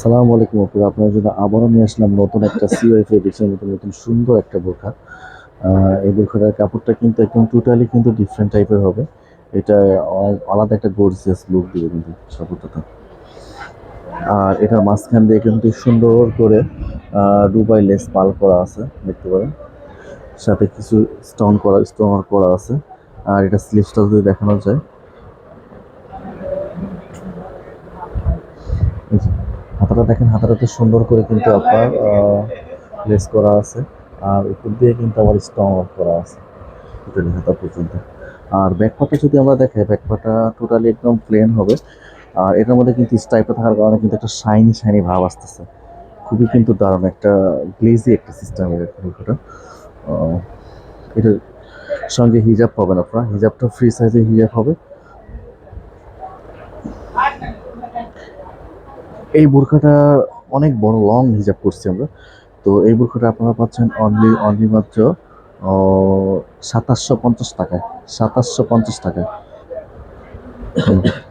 সালাম আলাইকুম আপু, আপনার জন্য আবারও নিয়ে আসলাম নতুন একটা সিওয়াই ফেব্রিক্সের নতুন নতুন সুন্দর একটা বোরখা। এই বোরখাটার কাপড়টা কিন্তু একদম টোটালি কিন্তু ডিফারেন্ট টাইপের হবে। এটা আলাদা একটা গর্জিয়াস লুক দিবে কিন্তু কাপড়টা। আর এটার মাঝখান দিয়ে কিন্তু সুন্দর করে দুবাই লেস পাল করা আছে, দেখতে পারেন। সাথে কিছু স্টোন করা আছে। আর এটা স্লিভসটা যদি দেখানো যায়, এই যে হাতাটা দেখেন, হাতাটাতে সুন্দর করে কিন্তু আপনার লেস করা আছে। আর উপর দিয়ে কিন্তু আবার স্টোন ওয়ার্ক করা আছে টোটালি হাতা পর্যন্ত। আর ব্যাকপাটা যদি আমরা দেখাই, ব্যাকপাটা টোটালি একদম প্লেন হবে। আর এটার মধ্যে কিন্তু স্ট্রাইপটা থাকার কারণে কিন্তু একটা শাইনি শাইনি ভাব আসতেছে। খুবই কিন্তু দারুণ একটা গ্লেজি একটা সিস্টেম এটা। এটার সঙ্গে হিজাব পাবেন আপনারা, হিজাবটা ফ্রি সাইজের হিজাব হবে। এই বোরখাটা অনেক বড় লং হিজাব করছি আমরা। তো এই বোরখাটা আপনারা পাচ্ছেন অনলি অনলি মাত্র 2750 টাকায়। 2750 টাকায়।